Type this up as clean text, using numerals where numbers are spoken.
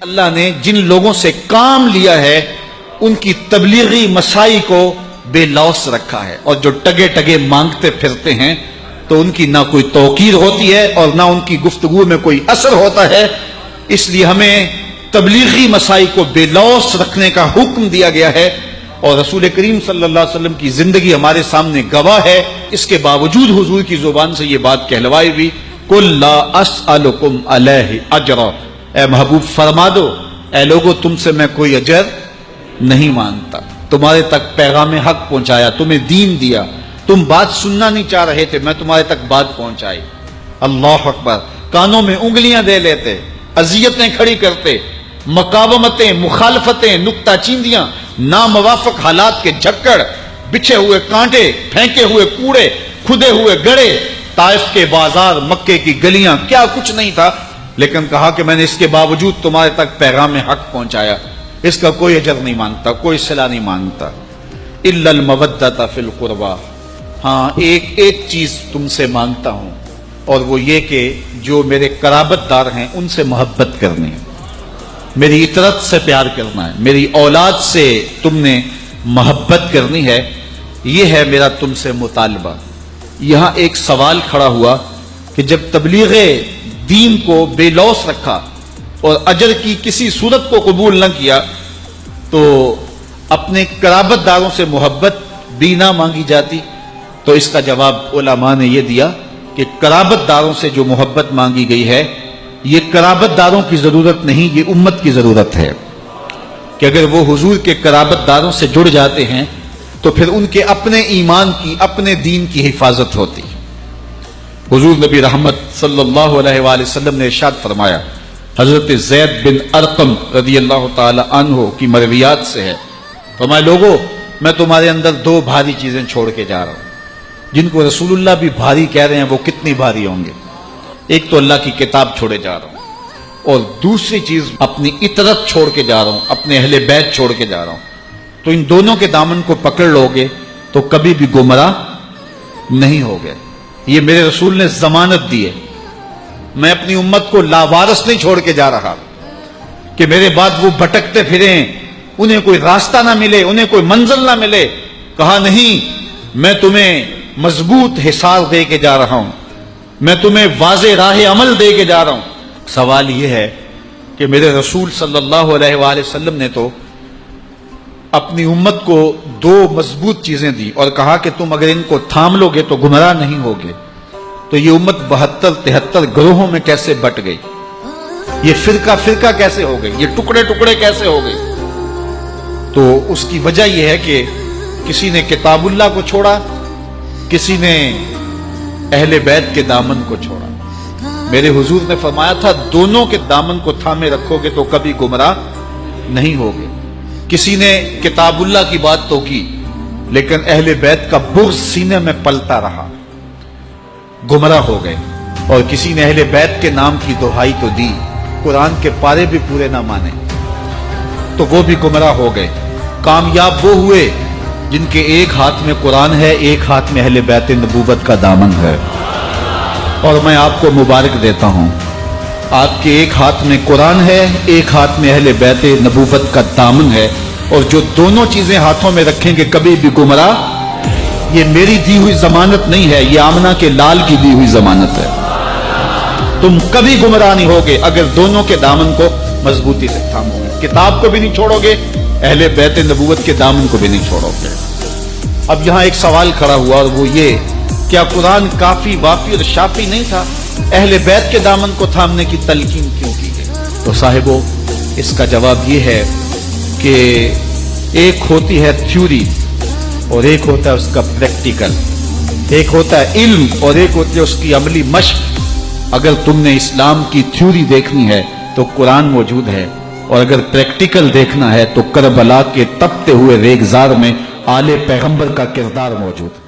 اللہ نے جن لوگوں سے کام لیا ہے ان کی تبلیغی مسائی کو بے لوث رکھا ہے، اور جو ٹگے ٹگے مانگتے پھرتے ہیں تو ان کی نہ کوئی توقیر ہوتی ہے اور نہ ان کی گفتگو میں کوئی اثر ہوتا ہے۔ اس لیے ہمیں تبلیغی مسائی کو بے لوث رکھنے کا حکم دیا گیا ہے، اور رسول کریم صلی اللہ علیہ وسلم کی زندگی ہمارے سامنے گواہ ہے۔ اس کے باوجود حضور کی زبان سے یہ بات کہلوائی بھی، قُل لَا أَسْأَلُكُمْ عَلَيْهِ أَجْرًا، اے محبوب فرما دو اے لوگو تم سے میں کوئی اجر نہیں مانگتا، تمہارے تک پیغام حق پہنچایا، تمہیں دین دیا، تم بات سننا نہیں چاہ رہے تھے، میں تمہارے تک بات پہنچائی۔ اللہ اکبر، کانوں میں انگلیاں دے لیتے، اذیتیں کھڑی کرتے، مقاومتیں، مخالفتیں، نکتہ چیندیاں، ناموافق حالات کے جھکڑ، بچھے ہوئے کانٹے، پھینکے ہوئے کوڑے، کھدے ہوئے گڑے، طائف کے بازار، مکے کی گلیاں، کیا کچھ نہیں تھا، لیکن کہا کہ میں نے اس کے باوجود تمہارے تک پیغام حق پہنچایا، اس کا کوئی اجر نہیں مانگتا، کوئی صلہ نہیں مانگتا۔ الا المودۃ فی القربى، ہاں ایک چیز تم سے مانگتا ہوں، اور وہ یہ کہ جو میرے قرابت دار ہیں ان سے محبت کرنی ہے، میری اطرت سے پیار کرنا ہے، میری اولاد سے تم نے محبت کرنی ہے، یہ ہے میرا تم سے مطالبہ۔ یہاں ایک سوال کھڑا ہوا کہ جب تبلیغ دین کو بے لوث رکھا اور اجر کی کسی صورت کو قبول نہ کیا تو اپنے قرابت داروں سے محبت بھی نہ مانگی جاتی؟ تو اس کا جواب علماء نے یہ دیا کہ قرابت داروں سے جو محبت مانگی گئی ہے یہ قرابت داروں کی ضرورت نہیں، یہ امت کی ضرورت ہے، کہ اگر وہ حضور کے قرابت داروں سے جڑ جاتے ہیں تو پھر ان کے اپنے ایمان کی، اپنے دین کی حفاظت ہوتی۔ حضور نبی رحمت صلی اللہ علیہ وآلہ وسلم نے ارشاد فرمایا، حضرت زید بن ارقم رضی اللہ تعالی عنہ کی مرویات سے ہے، فرمایا لوگو میں تمہارے اندر دو بھاری چیزیں چھوڑ کے جا رہا ہوں، جن کو رسول اللہ بھی بھاری کہہ رہے ہیں، وہ کتنی بھاری ہوں گے؟ ایک تو اللہ کی کتاب چھوڑے جا رہا ہوں، اور دوسری چیز اپنی اطرت چھوڑ کے جا رہا ہوں، اپنے اہل بیت چھوڑ کے جا رہا ہوں۔ تو ان دونوں کے دامن کو پکڑ لو گے تو کبھی بھی گمراہ نہیں ہوگے۔ یہ میرے رسول نے ضمانت دی ہے، میں اپنی امت کو لاوارث نہیں چھوڑ کے جا رہا کہ میرے بعد وہ بھٹکتے پھریں، انہیں کوئی راستہ نہ ملے، انہیں کوئی منزل نہ ملے۔ کہا نہیں، میں تمہیں مضبوط حصار دے کے جا رہا ہوں، میں تمہیں واضح راہ عمل دے کے جا رہا ہوں۔ سوال یہ ہے کہ میرے رسول صلی اللہ علیہ وآلہ وسلم نے تو اپنی امت کو دو مضبوط چیزیں دی اور کہا کہ تم اگر ان کو تھام لو گے تو گمراہ نہیں ہوگے، تو یہ امت 72-73 گروہوں میں کیسے بٹ گئی؟ یہ فرقہ فرقہ کیسے ہو گئی؟ یہ ٹکڑے ٹکڑے کیسے ہو گئی؟ تو اس کی وجہ یہ ہے کہ کسی نے کتاب اللہ کو چھوڑا، کسی نے اہل بیت کے دامن کو چھوڑا۔ میرے حضور نے فرمایا تھا دونوں کے دامن کو تھامے رکھو گے تو کبھی گمراہ نہیں ہوگے۔ کسی نے کتاب اللہ کی بات تو کی لیکن اہل بیت کا بغض سینے میں پلتا رہا، گمراہ ہو گئے، اور کسی نے اہل بیت کے نام کی دہائی تو دی، قرآن کے پارے بھی پورے نہ مانے، تو وہ بھی گمراہ ہو گئے۔ کامیاب وہ ہوئے جن کے ایک ہاتھ میں قرآن ہے، ایک ہاتھ میں اہل بیت نبوت کا دامن ہے، اور میں آپ کو مبارک دیتا ہوں، آپ کے ایک ہاتھ میں قرآن ہے، ایک ہاتھ میں اہل بیت نبوت کا دامن ہے، اور جو دونوں چیزیں ہاتھوں میں رکھیں گے کبھی بھی گمراہ، یہ میری دی ہوئی ضمانت نہیں ہے، یہ آمنہ کے لال کی دی ہوئی ضمانت ہے۔ تم کبھی گمراہ نہیں ہوگے اگر دونوں کے دامن کو مضبوطی سے تھامو گے، کتاب کو بھی نہیں چھوڑو گے، اہل بیت نبوت کے دامن کو بھی نہیں چھوڑو گے۔ اب یہاں ایک سوال کھڑا ہوا، اور وہ یہ، کیا قرآن کافی وافی اور شافی نہیں تھا؟ اہل بیت کے دامن کو تھامنے کی تلقین کیوں کی گئی؟ تو صاحبو اس کا جواب یہ ہے کہ ایک ہوتی ہے تھیوری اور ایک ہوتا ہے اس کا پریکٹیکل، ایک ہوتا ہے علم اور ایک ہوتی ہے اس کی عملی مشق۔ اگر تم نے اسلام کی تھیوری دیکھنی ہے تو قرآن موجود ہے، اور اگر پریکٹیکل دیکھنا ہے تو کربلا کے تپتے ہوئے ریگزار میں آل پیغمبر کا کردار موجود ہے۔